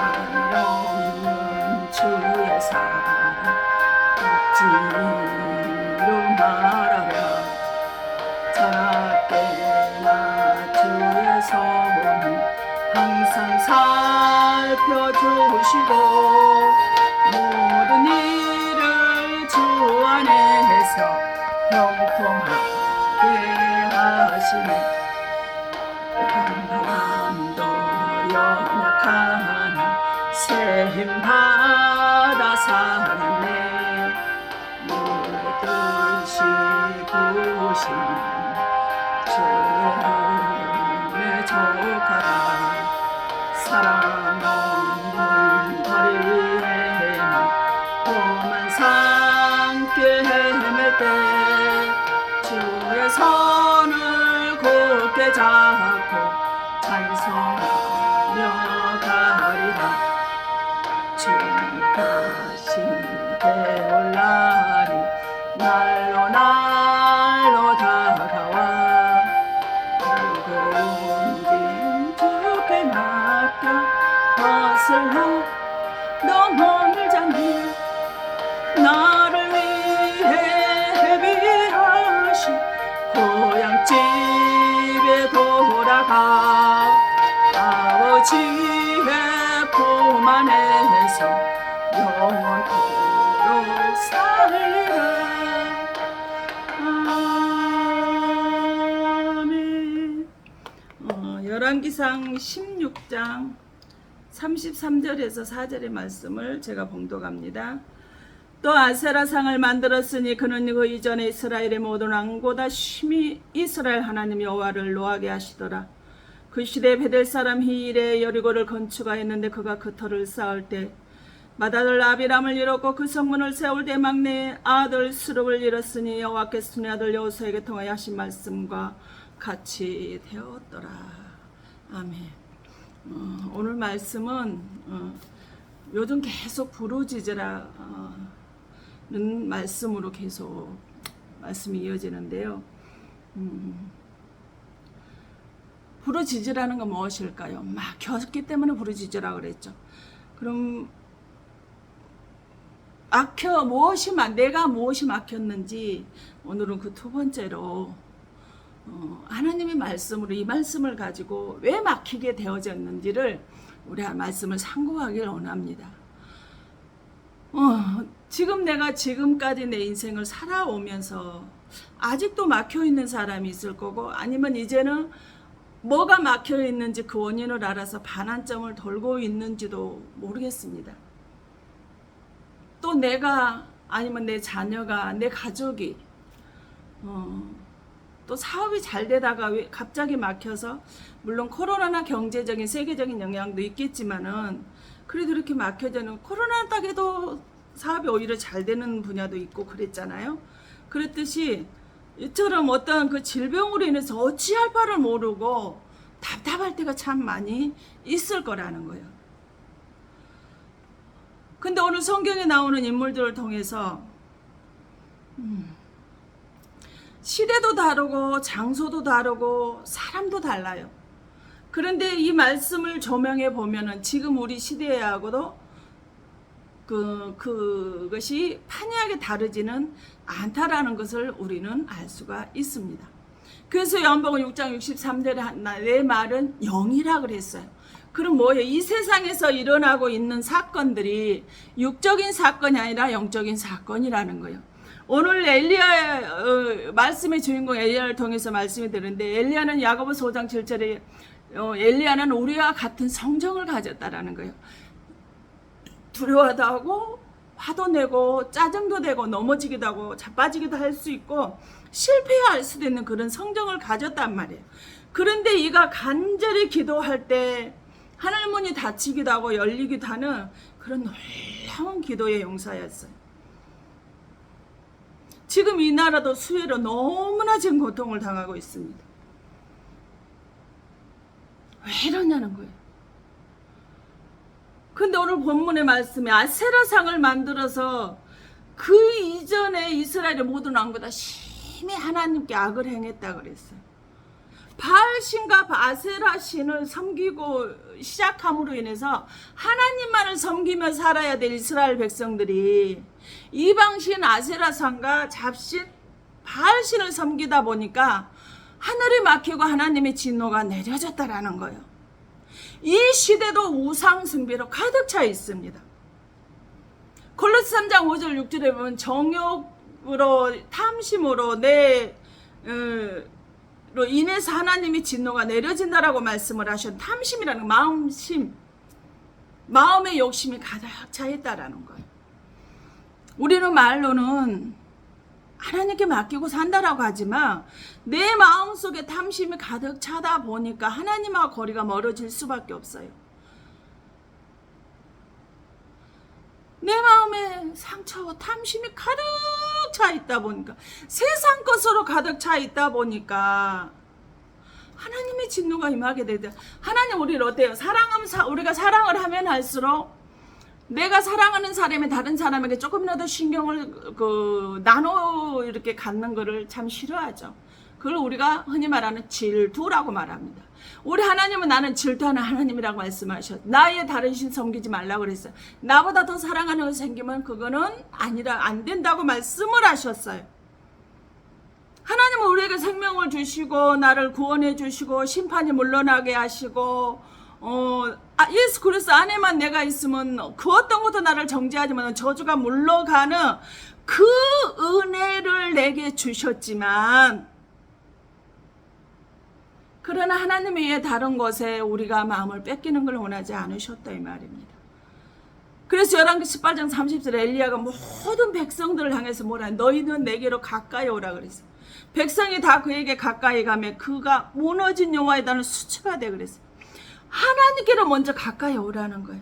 한이 없는 주의 사랑 억지로 말하랴. 자나깨나 주의 손 항상 살펴주시고 모든 일을 주 안에서 형통하게 하시네. 사람도 연약하나 새 힘 받아 살았네. 물의 뜻이 부으신 주의 은혜 족하라. 사랑 없는 거리에만 험한 산길 헤맬 때 주의 손을 굳게 잡고 찬송하며 가리라. 주님 다시 되올라니 날로 날로 다가와. 무거운 짐 주께 맡겨 거슬러 너머를 잡니. 나를 위해 헤비하신 고향집에 돌아가 아버지의 품 안에서 영원토록 살리라. 아멘. 열왕기상 16장 33절에서 4절의 말씀을 제가 봉독합니다. 또 아세라상을 만들었으니 그는 그 이전에 이스라엘의 모든 왕보다 심히 이스라엘 하나님 여호와를 노하게 하시더라. 그 시대에 베델 사람 히일의 여리고를 건축하였는데 그가 그 터를 쌓을 때 맏아들 아비람을 잃었고 그 성문을 세울 때 막내 아들 스룹을 잃었으니 여호와께서 내 아들 여호수아에게 통하여 하신 말씀과 같이 되었더라. 아멘. 오늘 말씀은 요즘 계속 부르짖으라 는 말씀으로 계속 말씀이 이어지는데요. 부르짖으라는 건 무엇일까요? 막혔기 때문에 부르짖으라 그랬죠. 그럼 내가 무엇이 막혔는지 오늘은 그 두 번째로 하나님의 말씀으로 이 말씀을 가지고 왜 막히게 되어졌는지를 우리 말씀을 상고하길 원합니다. 지금 내가 지금까지 내 인생을 살아오면서 아직도 막혀있는 사람이 있을 거고 아니면 이제는 뭐가 막혀있는지 그 원인을 알아서 반환점을 돌고 있는지도 모르겠습니다. 또 내가 아니면 내 자녀가 내 가족이 또 사업이 잘 되다가 갑자기 막혀서 물론 코로나나 경제적인 세계적인 영향도 있겠지만은 그래도 이렇게 막혀져는 코로나 딱에도 사업이 오히려 잘 되는 분야도 있고 그랬잖아요. 그랬듯이 이처럼 어떤 그 질병으로 인해서 어찌할 바를 모르고 답답할 때가 참 많이 있을 거라는 거예요. 근데 오늘 성경에 나오는 인물들을 통해서 시대도 다르고 장소도 다르고 사람도 달라요. 그런데 이 말씀을 조명해 보면은 지금 우리 시대하고도 그것이 판이하게 다르지는 않다라는 것을 우리는 알 수가 있습니다. 그래서 요한복음 6장 63절에 내 말은 영이라 그랬어요. 그럼 뭐예요? 이 세상에서 일어나고 있는 사건들이 육적인 사건이 아니라 영적인 사건이라는 거예요. 오늘 엘리야의 말씀의 주인공 엘리야를 통해서 말씀이 되는데 엘리야는 야고보서 5장 7절에 엘리야는 우리와 같은 성정을 가졌다라는 거예요. 두려워도 하고 화도 내고 짜증도 내고 넘어지기도 하고 자빠지기도 할 수 있고 실패할 수도 있는 그런 성정을 가졌단 말이에요. 그런데 이가 간절히 기도할 때 하늘 문이 닫히기도 하고 열리기도 하는 그런 놀라운 기도의 용사였어요. 지금 이 나라도 수해로 너무나 지금 고통을 당하고 있습니다. 왜 이러냐는 거예요. 근데 오늘 본문의 말씀에 아세라상을 만들어서 그 이전에 이스라엘의 모든 왕보다 심히 하나님께 악을 행했다 그랬어요. 바알신과 아세라 신을 섬기고 시작함으로 인해서 하나님만을 섬기며 살아야 될 이스라엘 백성들이 이방신 아세라상과 잡신 바알신을 섬기다 보니까 하늘이 막히고 하나님의 진노가 내려졌다라는 거예요. 이 시대도 우상 숭배로 가득 차 있습니다. 골로새 3장 5절 6절에 보면 정욕으로 탐심으로 로 인해서 하나님의 진노가 내려진다라고 말씀을 하셨. 탐심이라는 마음심, 마음의 욕심이 가득 차 있다라는 거예요. 우리는 말로는 하나님께 맡기고 산다라고 하지만 내 마음속에 탐심이 가득 차다 보니까 하나님과 거리가 멀어질 수밖에 없어요. 내 마음에 상처와 탐심이 가득 차 있다 보니까, 세상 것으로 가득 차 있다 보니까 하나님의 진노가 임하게 되다. 하나님 우리를 어때요? 우리가 사랑을 하면 할수록 내가 사랑하는 사람이 다른 사람에게 조금이라도 신경을 나눠 이렇게 갖는 거를 참 싫어하죠. 그걸 우리가 흔히 말하는 질투라고 말합니다. 우리 하나님은 나는 질투하는 하나님이라고 말씀하셨어요. 나의 다른 신 섬기지 말라고 그랬어요. 나보다 더 사랑하는 거 생기면 그거는 안 된다고 말씀을 하셨어요. 하나님은 우리에게 생명을 주시고 나를 구원해 주시고 심판이 물러나게 하시고 예수 그리스도 안에만 내가 있으면 그 어떤 것도 나를 정죄하지만 저주가 물러가는 그 은혜를 내게 주셨지만, 그러나 하나님 외에 다른 것에 우리가 마음을 뺏기는 걸 원하지 않으셨다 이 말입니다. 그래서 열왕기 18장 30절에 엘리야가 모든 백성들을 향해서 뭐라, 너희는 내게로 가까이 오라 그랬어요. 백성이 다 그에게 가까이 가면 그가 무너진 여호와의 단을 수치가 돼 그랬어요. 하나님께로 먼저 가까이 오라는 거예요.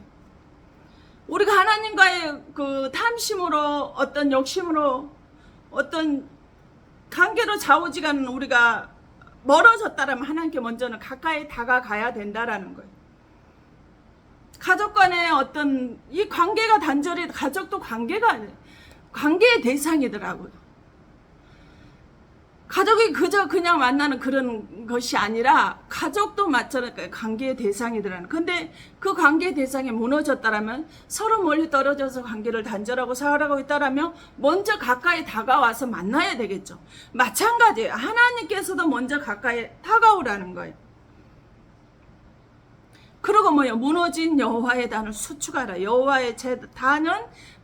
우리가 하나님과의 그 탐심으로, 어떤 욕심으로, 어떤 관계로 좌우지간 우리가 멀어졌다라면 하나님께 먼저는 가까이 다가가야 된다라는 거예요. 가족 간의 어떤 이 관계가 단절이, 가족도 관계의 대상이더라고요. 가족이 그냥 만나는 그런 것이 아니라 가족도 마찬가지로 관계의 대상이더라는. 근데 그 관계의 대상이 무너졌다라면, 서로 멀리 떨어져서 관계를 단절하고 살아가고 있다라면 먼저 가까이 다가와서 만나야 되겠죠. 마찬가지예요. 하나님께서도 먼저 가까이 다가오라는 거예요. 그리고 뭐예요? 무너진 여호와의 단을 수축하라. 여호와의 단은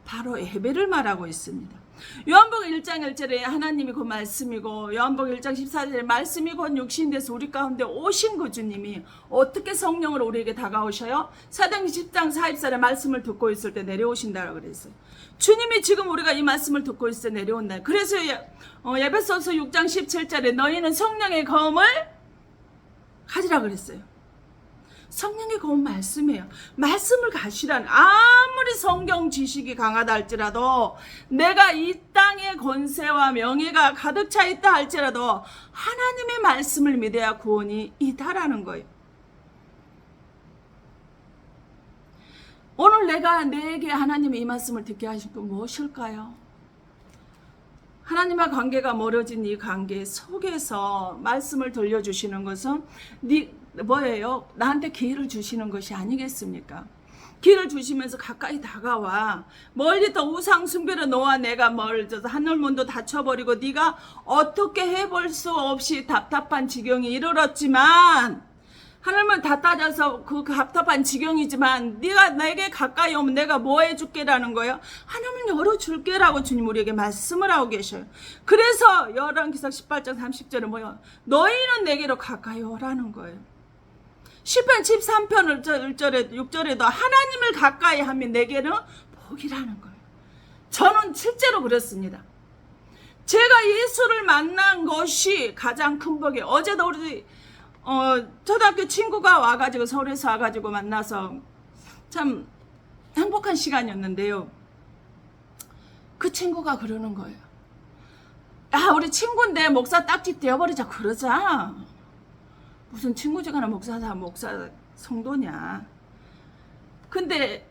바로 예배를 말하고 있습니다. 요한복음 1장 1절에 하나님이 그 말씀이고, 요한복음 1장 14절에 말씀이 곧 육신이 돼서 우리 가운데 오신 그 주님이 어떻게 성령으로 우리에게 다가오셔요? 사도행전 10장 44절에 말씀을 듣고 있을 때 내려오신다고 그랬어요. 주님이 지금 우리가 이 말씀을 듣고 있을 때 내려온다. 그래서 에베소서 6장 17절에 너희는 성령의 검을 가지라 그랬어요. 성령의 검은 말씀이에요. 말씀을 가시란, 아무리 성경 지식이 강하다 할지라도, 내가 이 땅의 권세와 명예가 가득 차 있다 할지라도 하나님의 말씀을 믿어야 구원이 있다라는 거예요. 오늘 내게 하나님이 이 말씀을 듣게 하신 건 무엇일까요? 하나님과 관계가 멀어진 이 관계 속에서 말씀을 들려주시는 것은 뭐예요? 나한테 기회를 주시는 것이 아니겠습니까? 기회를 주시면서 가까이 다가와. 멀리 더 우상 숭배로 너와 내가 멀어져서 하늘문도 닫혀버리고 네가 어떻게 해볼 수 없이 답답한 지경이 이르렀지만, 하늘문 다 따져서 그 답답한 지경이지만 네가 내게 가까이 오면 내가 뭐 해줄게라는 거예요. 하늘문 열어줄게라고 주님 우리에게 말씀을 하고 계셔요. 그래서 열왕기상 18장 30절은 뭐예요? 너희는 내게로 가까이 오라는 거예요. 시편 13편 1절에 6절에도 하나님을 가까이 하면 내게는 복이라는 거예요. 저는 실제로 그렇습니다. 제가 예수를 만난 것이 가장 큰 복이에요. 어제도 우리 초등학교 친구가 와가지고, 서울에서 와가지고 만나서 참 행복한 시간이었는데요. 그 친구가 그러는 거예요. 야, 우리 친구인데 목사 딱지 떼어버리자 그러자. 무슨 친구지간한 목사 성도냐. 근데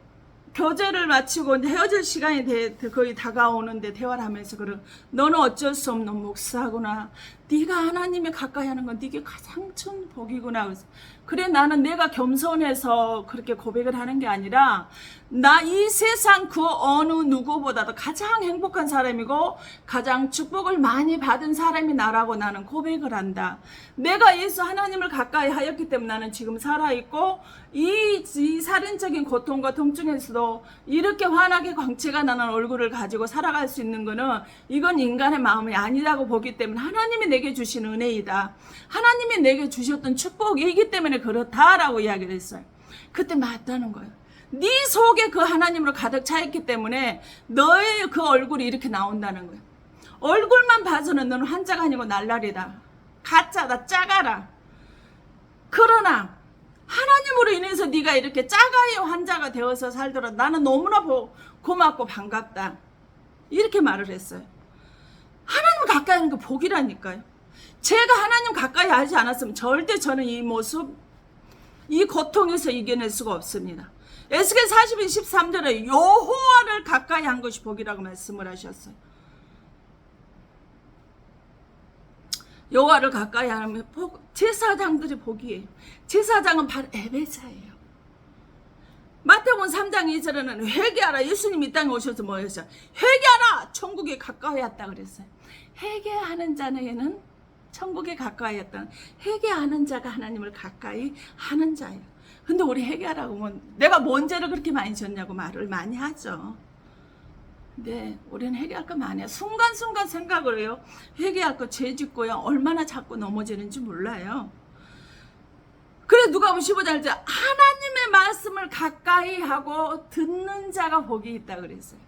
교제를 마치고 이제 헤어질 시간이 거의 다가오는데 대화를 하면서 그래, 너는 어쩔 수 없는 목사구나. 네가 하나님에 가까이 하는 건 네게 가장 큰 복이구나. 그래서 그래, 나는 내가 겸손해서 그렇게 고백을 하는 게 아니라 나 이 세상 그 어느 누구보다도 가장 행복한 사람이고 가장 축복을 많이 받은 사람이 나라고 나는 고백을 한다. 내가 예수 하나님을 가까이 하였기 때문에 나는 지금 살아있고 이 살인적인 고통과 통증에서도 이렇게 환하게 광채가 나는 얼굴을 가지고 살아갈 수 있는 거는 이건 인간의 마음이 아니라고 보기 때문에 하나님이 내게 주신 은혜이다. 하나님이 내게 주셨던 축복이기 때문에 그렇다라고 이야기를 했어요. 그때 맞다는 거예요. 네 속에 그 하나님으로 가득 차 있기 때문에 너의 그 얼굴이 이렇게 나온다는 거예요. 얼굴만 봐서는 너는 환자가 아니고 날라리다. 가짜다. 짜가라. 그러나 하나님으로 인해서 네가 이렇게 짜가의 환자가 되어서 살더라도 나는 너무나 고맙고 반갑다. 이렇게 말을 했어요. 하나님 가까이 하는 게 복이라니까요. 제가 하나님 가까이 하지 않았으면 절대 저는 이 모습, 이 고통에서 이겨낼 수가 없습니다. 에스겔 40인 13절에 여호와를 가까이 한 것이 복이라고 말씀을 하셨어요. 여호와를 가까이 하면 제사장들이 복이에요. 제사장은 바로 에베사예요. 마태복음 3장 2절에는 회개하라. 예수님이 이 땅에 오셔서 뭐 했어요? 회개하라. 천국에 가까이 왔다 그랬어요. 회개하는 자에게는 천국에 가까이 왔다. 회개하는 자가 하나님을 가까이 하는 자예요. 근데 우리 회개하라고 하면 내가 뭔 죄를 그렇게 많이 졌냐고 말을 많이 하죠. 근데 우리는 회개할 거 많아요. 순간순간 생각을 해요. 회개할 거 죄 짓고요. 얼마나 자꾸 넘어지는지 몰라요. 그래 누가복음 15장 1절 하나님의 말씀을 가까이 하고 듣는 자가 복이 있다 그랬어요.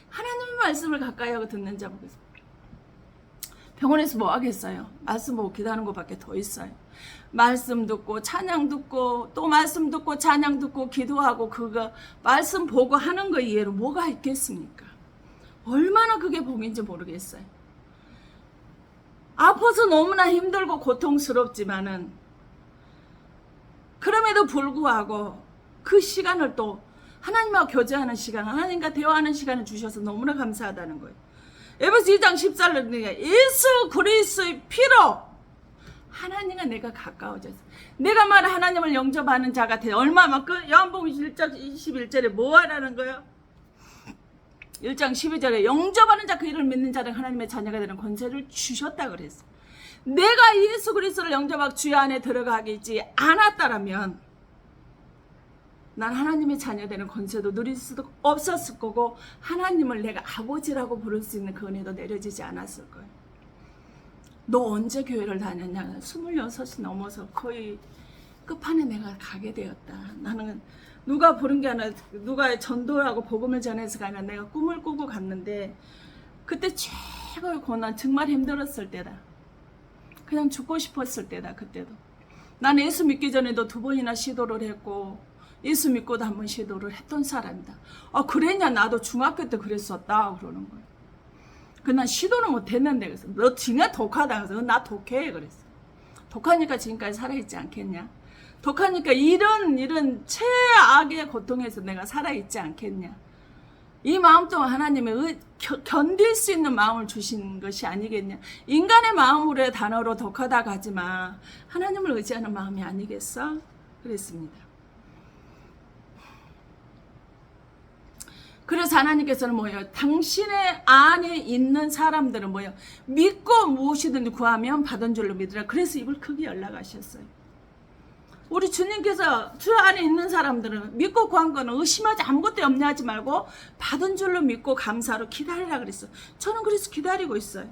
하나님의 말씀을 가까이 하고 듣는 자 복이 있어요. 병원에서 뭐 하겠어요? 말씀 보고 기도하는 것밖에 더 있어요. 말씀 듣고 찬양 듣고 또 말씀 듣고 찬양 듣고 기도하고 그거 말씀 보고 하는 거 이외로 뭐가 있겠습니까? 얼마나 그게 복인지 모르겠어요. 아파서 너무나 힘들고 고통스럽지만은 그럼에도 불구하고 그 시간을 또 하나님과 교제하는 시간, 하나님과 대화하는 시간을 주셔서 너무나 감사하다는 거예요. 에베소 2장 14절에 예수 그리스도의 피로 하나님과 내가 가까워졌어. 내가 말해 하나님을 영접하는 자가 돼. 얼마만큼? 요한복음 1장 21절에 뭐 하라는 거예요? 1장 12절에 영접하는 자 그 이름을 믿는 자는 하나님의 자녀가 되는 권세를 주셨다 그랬어. 내가 예수 그리스도를 영접하고 주의 안에 들어가지 않았다라면 난 하나님의 자녀 되는 권세도 누릴 수도 없었을 거고 하나님을 내가 아버지라고 부를 수 있는 그 은혜도 내려지지 않았을 거예요. 너 언제 교회를 다녔냐? 26이 넘어서 거의 끝판에 내가 가게 되었다. 나는 누가 부른 게 아니라 누가 전도하고 복음을 전해서 가면 내가 꿈을 꾸고 갔는데 그때 최고의 고난 정말 힘들었을 때다. 그냥 죽고 싶었을 때다. 그때도 난 예수 믿기 전에도 2번이나 시도를 했고 예수 믿고도 한 번 시도를 했던 사람이다. 아 그랬냐? 나도 중학교 때 그랬었다 그러는 거예요. 난 시도는 못했는데 그래서 너 지가 독하다 그래서 나 독해 그랬어. 독하니까 지금까지 살아있지 않겠냐? 독하니까 이런 최악의 고통에서 내가 살아있지 않겠냐? 이 마음 또한 하나님의 견딜 수 있는 마음을 주신 것이 아니겠냐? 인간의 마음으로의 단어로 독하다 가지만 하나님을 의지하는 마음이 아니겠어? 그랬습니다. 그래서 하나님께서는 뭐예요? 당신의 안에 있는 사람들은 뭐예요? 믿고 무엇이든지 구하면 받은 줄로 믿으라. 그래서 입을 크게 열라가셨어요. 우리 주님께서 주 안에 있는 사람들은 믿고 구한 거는 의심하지 아무것도 염려하지 말고 받은 줄로 믿고 감사로 기다리라 그랬어요. 저는 그래서 기다리고 있어요.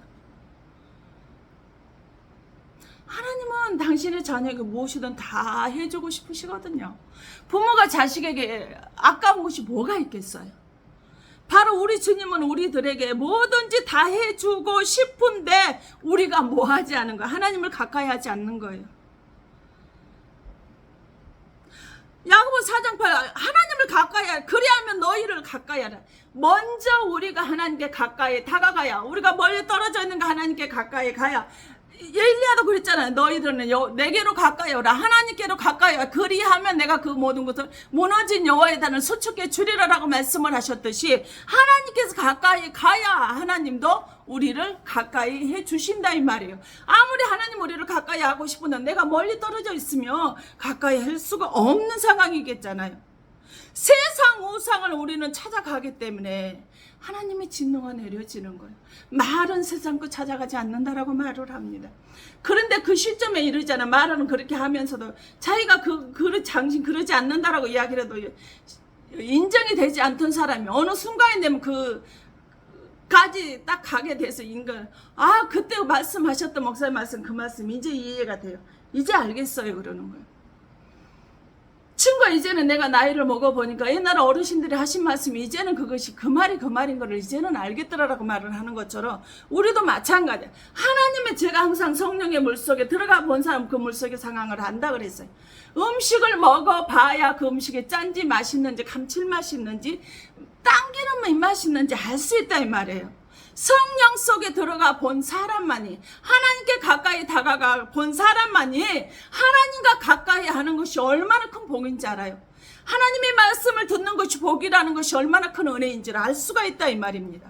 하나님은 당신의 자녀에게 무엇이든 다 해주고 싶으시거든요. 부모가 자식에게 아까운 것이 뭐가 있겠어요? 바로 우리 주님은 우리들에게 뭐든지 다 해주고 싶은데 우리가 뭐 하지 않은 거예요? 하나님을 가까이 하지 않는 거예요. 야고보 4장 8 하나님을 가까이 하라. 그리하면 너희를 가까이 하라. 먼저 우리가 하나님께 가까이 다가가야 우리가 멀리 떨어져 있는 거 하나님께 가까이 가야 엘리야도 그랬잖아요. 너희들은 내게로 가까이 오라. 하나님께로 가까이 와. 그리하면 내가 그 모든 것을 무너진 여호와의 단을 수축해 주리라라고 말씀을 하셨듯이 하나님께서 가까이 가야 하나님도 우리를 가까이 해 주신다 이 말이에요. 아무리 하나님 우리를 가까이 하고 싶은데 내가 멀리 떨어져 있으면 가까이 할 수가 없는 상황이겠잖아요. 세상 우상을 우리는 찾아가기 때문에 하나님의 진노가 내려지는 거예요. 말은 세상 거 찾아가지 않는다라고 말을 합니다. 그런데 그 시점에 이르잖아. 말은 그렇게 하면서도 자기가 당신 그러지 않는다라고 이야기를 해도 인정이 되지 않던 사람이 어느 순간이 되면 까지 딱 가게 돼서 인간 그때 말씀하셨던 목사님 말씀 그 말씀 이제 이해가 돼요. 이제 알겠어요 그러는 거예요. 친구가 이제는 내가 나이를 먹어보니까 옛날 어르신들이 하신 말씀이 이제는 그것이 그 말인 거를 이제는 알겠더라라고 말을 하는 것처럼 우리도 마찬가지야. 하나님의 제가 항상 성령의 물속에 들어가 본 사람 그 물속의 상황을 안다 그랬어요. 음식을 먹어봐야 그 음식이 짠지 맛있는지 감칠맛이 있는지 당기는 입맛이 있는지 알 수 있다 이 말이에요. 성령 속에 들어가 본 사람만이 하나님께 가까이 다가가 본 사람만이 하나님과 가까이 하는 것이 얼마나 큰 복인지 알아요. 하나님의 말씀을 듣는 것이 복이라는 것이 얼마나 큰 은혜인지를 알 수가 있다 이 말입니다.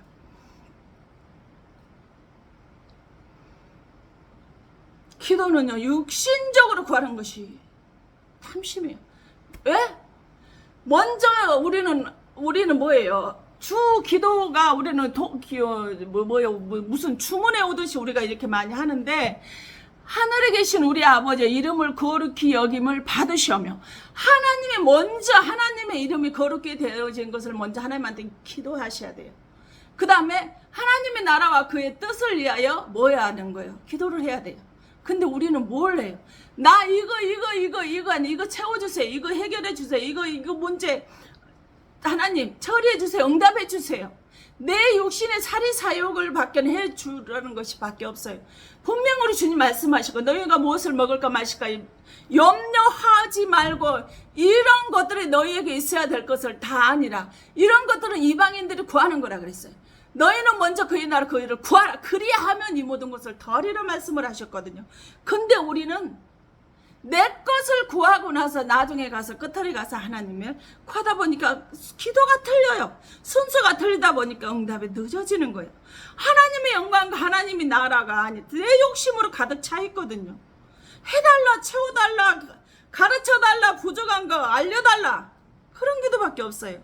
기도는요 육신적으로 구하는 것이 탐심이에요. 왜? 먼저 우리는 뭐예요? 주 기도가 우리는 무슨 주문에 오듯이 우리가 이렇게 많이 하는데 하늘에 계신 우리 아버지의 이름을 거룩히 여김을 받으시오며 하나님의 이름이 거룩히 되어진 것을 먼저 하나님한테 기도하셔야 돼요. 그 다음에 하나님의 나라와 그의 뜻을 위하여 뭐 해야 하는 거예요? 기도를 해야 돼요. 근데 우리는 뭘 해요? 나 이거 채워주세요. 이거 해결해주세요. 이거 문제 하나님 처리해주세요. 응답해주세요. 내 육신의 사리사욕을 밖에 해주라는 것이 밖에 없어요. 분명히 주님 말씀하시고 너희가 무엇을 먹을까 마실까 염려하지 말고 이런 것들이 너희에게 있어야 될 것을 다 아니라 이런 것들은 이방인들이 구하는 거라 그랬어요. 너희는 먼저 그의 나라 그의를 구하라. 그리하면 이 모든 것을 더리라 말씀을 하셨거든요. 근데 우리는 내 것을 구하고 나서 나중에 가서 끝털이 가서 하나님을 구하다 보니까 기도가 틀려요. 순서가 틀리다 보니까 응답이 늦어지는 거예요. 하나님의 영광과 하나님의 나라가 아니 내 욕심으로 가득 차 있거든요. 해달라, 채워달라, 가르쳐달라, 부족한 거 알려달라 그런 기도밖에 없어요.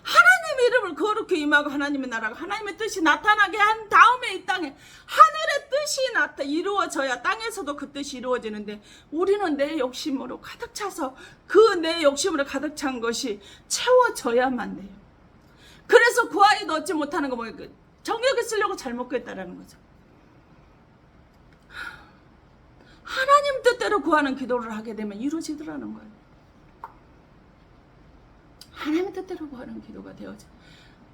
하나님의 이름을 거룩히 임하고 하나님의 나라가 하나님의 뜻이 나타나게 한 다음에 이 땅에 하늘의 뜻이 이루어져야 땅에서도 그 뜻이 이루어지는데 우리는 내 욕심으로 가득 차서 그 내 욕심으로 가득 찬 것이 채워져야만 돼요. 그래서 구하여도 얻지 못하는 거 뭐예요? 정욕에 쓰려고 잘못 구했다라는 거죠. 하나님 뜻대로 구하는 기도를 하게 되면 이루어지더라는 거예요. 하나님의 뜻대로 구하는 기도가 되어져.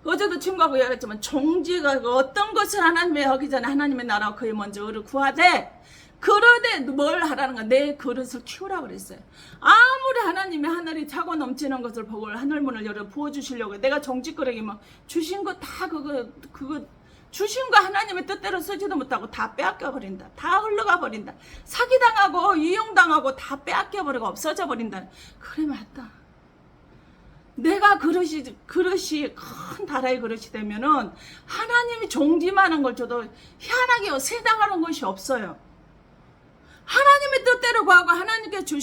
어제도 친구하고 이야기했지만 종지가 어떤 것을 하나님의 하기 전에 하나님의 나라와 그의 먼저 의를 구하되 그러되 뭘 하라는 거야? 내 그릇을 키우라고 그랬어요. 아무리 하나님의 하늘이 차고 넘치는 것을 보고 하늘문을 열어 부어주시려고 내가 종지거리기 주신 거 다 그거 주신 거 하나님의 뜻대로 쓰지도 못하고 다 빼앗겨 버린다. 다 흘러가 버린다. 사기당하고 이용당하고 다 빼앗겨 버리고 없어져 버린다. 그래 맞다. 내가 그릇이 큰 다라의 그릇이 되면은 하나님이 종지만한 걸 줘도 희한하게 세당하는 것이 없어요. 하나님의 뜻대로 구하고 하나님께 주셔